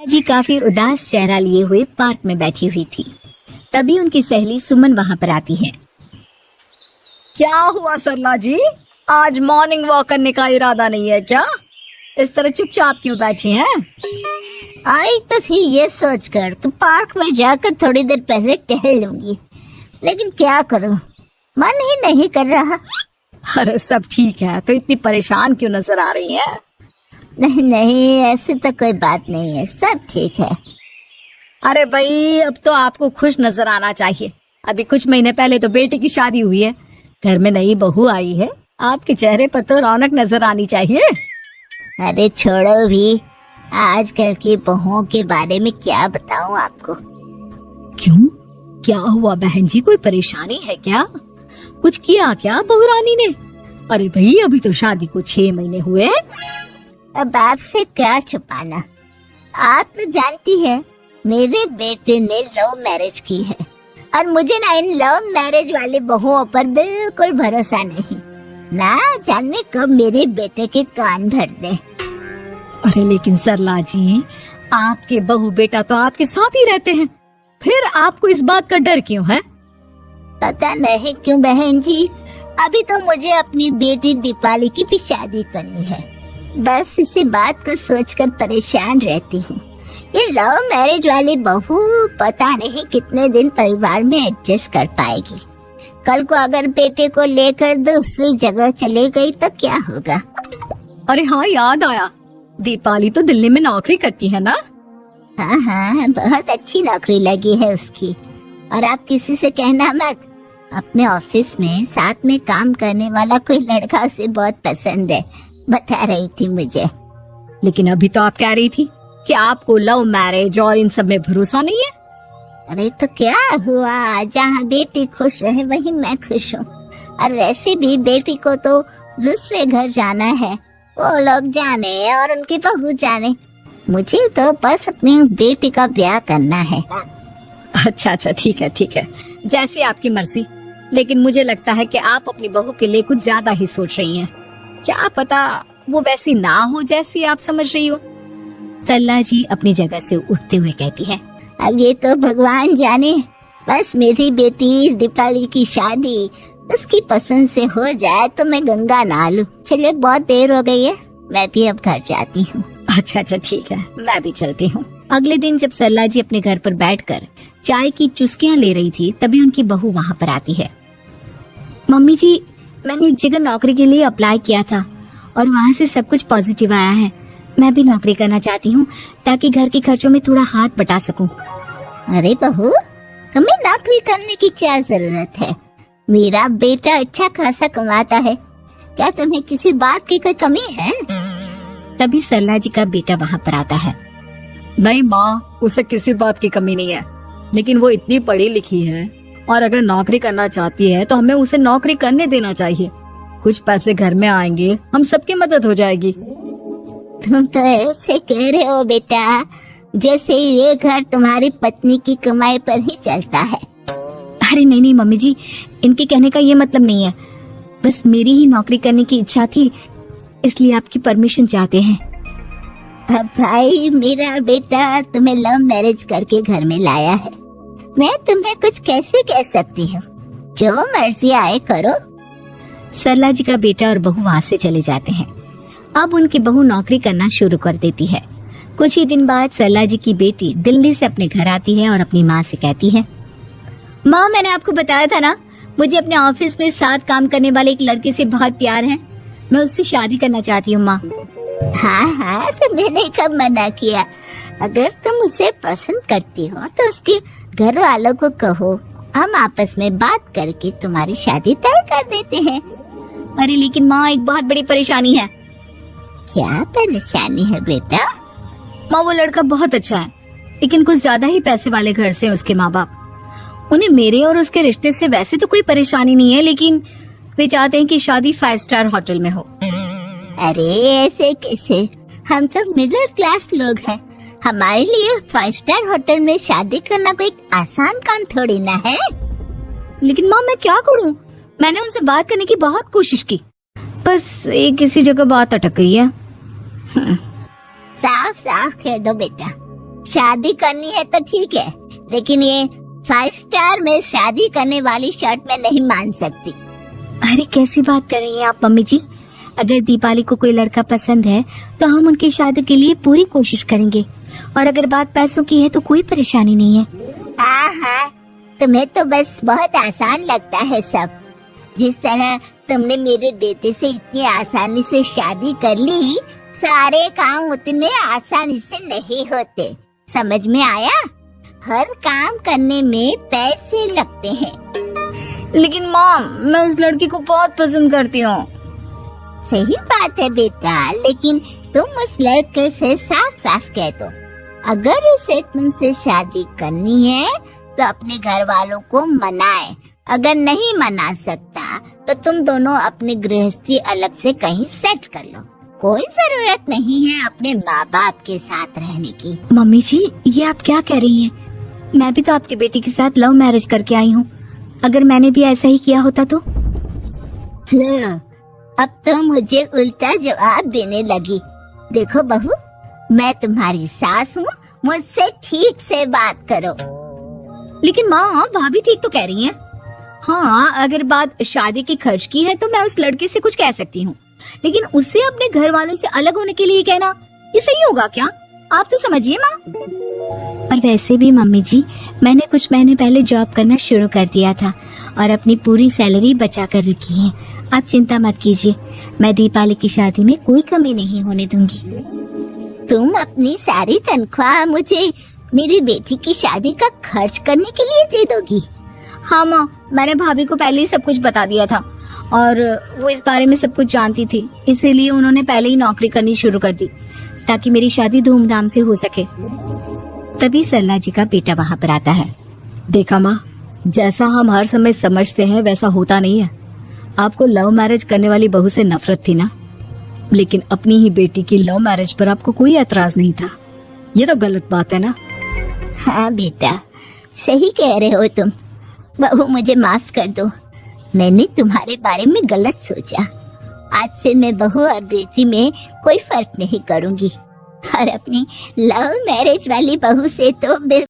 जी काफी उदास चेहरा लिए हुए पार्क में बैठी हुई थी। तभी उनकी सहेली सुमन वहाँ पर आती है। क्या हुआ सरला जी, आज मॉर्निंग वॉक करने का इरादा नहीं है क्या? इस तरह चुपचाप क्यों बैठी हैं? आई तो थी ये सोचकर कि पार्क में जाकर थोड़ी देर पहले टहल लूंगी, लेकिन क्या करूं, मन ही नहीं कर रहा। अरे सब ठीक है, तो इतनी परेशान क्यों नजर आ रही हैं? नहीं नहीं, ऐसी तो कोई बात नहीं है, सब ठीक है। अरे भाई, अब तो आपको खुश नजर आना चाहिए। अभी कुछ महीने पहले तो बेटे की शादी हुई है, घर में नई बहू आई है, आपके चेहरे पर तो रौनक नजर आनी चाहिए। अरे छोड़ो भी, आजकल की बहुओं के बारे में क्या बताऊं आपको। क्यों, क्या हुआ बहन जी, कोई परेशानी है क्या? कुछ किया क्या बहू रानी ने? अरे भाई, अभी तो शादी को 6 महीने हुए हैं। अब आपसे क्या छुपाना, आप तो जानती हैं मेरे बेटे ने लव मैरिज की है, और मुझे ना इन लव मैरिज वाले बहुओं पर बिल्कुल भरोसा नहीं। ना जाने कब मेरे बेटे के कान भर दे। अरे लेकिन सरला जी, आपके बहू बेटा तो आपके साथ ही रहते हैं, फिर आपको इस बात का डर क्यों है? पता नहीं क्यों बहन जी, अभी तो मुझे अपनी बेटी दीपाली की भी शादी करनी है। बस इसी बात को सोचकर परेशान रहती हूँ। ये लव मैरिज वाली बहू पता नहीं कितने दिन परिवार में एडजस्ट कर पाएगी। कल को अगर बेटे को लेकर दूसरी जगह चले गई तो क्या होगा? अरे हाँ, याद आया, दीपाली तो दिल्ली में नौकरी करती है ना? हाँ हाँ, बहुत अच्छी नौकरी लगी है उसकी। और आप किसी से कहना मत, अपने ऑफिस में साथ में काम करने वाला कोई लड़का उसे बहुत पसंद है, बता रही थी मुझे। लेकिन अभी तो आप कह रही थी कि आपको लव मैरिज और इन सब में भरोसा नहीं है। अरे तो क्या हुआ, जहाँ बेटी खुश रहे वहीं मैं खुश हूँ। और वैसे भी बेटी को तो दूसरे घर जाना है, वो लोग जाने और उनकी बहू जाने, मुझे तो बस अपनी बेटी का ब्याह करना है। अच्छा अच्छा, ठीक है ठीक है, जैसी आपकी मर्जी। लेकिन मुझे लगता है कि आप अपनी बहू के लिए कुछ ज्यादा ही सोच रही हैं। क्या पता वो वैसी ना हो जैसी आप समझ रही हो। सरला जी अपनी जगह से उठते हुए कहती है, अब ये तो भगवान जाने, बस मेरी बेटी दीपाली की शादी उसकी पसंद से हो जाए तो मैं गंगा नहा लूं। चलिए बहुत देर हो गई है, मैं भी अब घर जाती हूँ। अच्छा अच्छा ठीक है, मैं भी चलती हूँ। अगले दिन जब सरला जी अपने घर पर बैठकर चाय की चुस्कियां ले रही थी, तभी उनकी बहू वहाँ पर आती है। मम्मी जी, मैंने एक जगह नौकरी के लिए अप्लाई किया था और वहाँ से सब कुछ पॉजिटिव आया है। मैं भी नौकरी करना चाहती हूँ ताकि घर के खर्चों में थोड़ा हाथ बटा सकूं। अरे बहू, तुम्हें नौकरी करने की क्या जरूरत है? मेरा बेटा अच्छा खासा कमाता है, क्या तुम्हें किसी बात की कोई कमी है? तभी सरला जी का बेटा वहाँ पर आता है। नहीं माँ, उसे किसी बात की कमी नहीं है, लेकिन वो इतनी पढ़ी लिखी है और अगर नौकरी करना चाहती है तो हमें उसे नौकरी करने देना चाहिए। कुछ पैसे घर में आएंगे, हम सबकी मदद हो जाएगी। तुम तो ऐसे कह रहे हो बेटा जैसे ये घर तुम्हारी पत्नी की कमाई पर ही चलता है। अरे नहीं नहीं मम्मी जी, इनके कहने का ये मतलब नहीं है, बस मेरी ही नौकरी करने की इच्छा थी, इसलिए आपकी परमिशन चाहते हैं। अब भाई, मेरा बेटा तुम्हें लव मैरिज करके घर में लाया है, मैं तुम्हें कुछ कैसे कह सकती हूँ? जो मर्जी आए करो। सरला जी का बेटा और बहू वहाँ से चले जाते हैं। अब उनकी बहू नौकरी करना शुरू कर देती है। कुछ ही दिन बाद सरला जी की बेटी दिल्ली से अपने घर आती है और अपनी माँ से कहती है, माँ, मैंने आपको बताया था ना, मुझे अपने ऑफिस में साथ काम करने वाले एक लड़के से बहुत प्यार है, मैं उससे शादी करना चाहती हूँ माँ। हाँ हाँ, तो मैंने कब मना किया? अगर तुम उसे पसंद करती हो तो उसके घर वालों को कहो, हम आपस में बात करके तुम्हारी शादी तय कर देते हैं। अरे लेकिन माँ, एक बहुत बड़ी परेशानी है। क्या परेशानी है बेटा? माँ, वो लड़का बहुत अच्छा है, लेकिन कुछ ज्यादा ही पैसे वाले घर से उसके माँ बाप। उन्हें मेरे और उसके रिश्ते से वैसे तो कोई परेशानी नहीं है, लेकिन वे चाहते हैं कि शादी 5 स्टार होटल में हो। अरे ऐसे कैसे, हम तो मिडिल क्लास लोग हैं, हमारे लिए 5 स्टार होटल में शादी करना कोई आसान काम थोड़ी ना है। लेकिन माँ, मैं क्या करूँ? मैंने उनसे बात करने की बहुत कोशिश की, बस एक किसी जगह बात अटक गई है। साफ साफ कह दो बेटा, शादी करनी है तो ठीक है, लेकिन ये 5 स्टार में शादी करने वाली शर्ट मैं नहीं मान सकती। अरे कैसी बात कर रही हैं आप मम्मी जी? अगर दीपाली को कोई लड़का पसंद है तो हम उनकी शादी के लिए पूरी कोशिश करेंगे, और अगर बात पैसों की है तो कोई परेशानी नहीं है। हाँ, तुम्हें तो बस बहुत आसान लगता है सब। जिस तरह तुमने मेरे बेटे से इतनी आसानी से शादी कर ली, सारे काम उतने आसानी से नहीं होते। समझ में आया? हर काम करने में पैसे लगते हैं। लेकिन माँ, मैं उस लड़की को बहुत पसंद करती हूँ। सही बात है बेटा, लेकिन तुम उस लड़के से साफ साफ कह दो, अगर उसे तुमसे शादी करनी है तो अपने घर वालों को मनाए। अगर नहीं मना सकता तो तुम दोनों अपनी गृहस्थी अलग से कहीं सेट कर लो। कोई जरूरत नहीं है अपने माँ बाप के साथ रहने की। मम्मी जी, ये आप क्या कह रही हैं? मैं भी तो आपकी बेटी के साथ लव मैरिज करके आई हूँ। अगर मैंने भी ऐसा ही किया होता तो? अब तो मुझे उल्टा जवाब देने लगी। देखो बहू, मैं तुम्हारी सास हूँ, मुझसे ठीक से बात करो। लेकिन माँ, भाभी ठीक तो कह रही हैं। हाँ, अगर बात शादी के खर्च की है तो मैं उस लड़के से कुछ कह सकती हूँ, लेकिन उससे अपने घर वालों से अलग होने के लिए कहना, ये सही होगा क्या? आप तो समझिए माँ। और वैसे भी मम्मी जी, मैंने कुछ महीने पहले जॉब करना शुरू कर दिया था और अपनी पूरी सैलरी बचा कर रखी है। आप चिंता मत कीजिए, मैं दीपाली की शादी में कोई कमी नहीं होने दूंगी। तुम अपनी सारी तनख्वाह मुझे मेरी बेटी की शादी का खर्च करने के लिए दे दोगी? हाँ माँ, मैंने भाभी को पहले ही सब कुछ बता दिया था और वो इस बारे में सब कुछ जानती थी, इसीलिए उन्होंने पहले ही नौकरी करनी शुरू कर दी ताकि मेरी शादी धूमधाम से हो सके। तभी सरला जी का बेटा वहाँ पर आता है। देखा माँ, जैसा हम हर समय समझते हैं वैसा होता नहीं है। आपको लव मैरिज करने वाली बहू से नफरत थी ना, लेकिन अपनी ही बेटी की लव मैरिज पर आपको कोई एतराज नहीं था। ये तो गलत बात है ना? हाँ बेटा, सही कह रहे हो तुम। बहू, मुझे माफ कर दो, मैंने तुम्हारे बारे में गलत सोचा। आज से मैं बहू और बेटी में कोई फर्क नहीं करूंगी, और अपनी लव मैरिज वाली बहू से तो बिल्कुल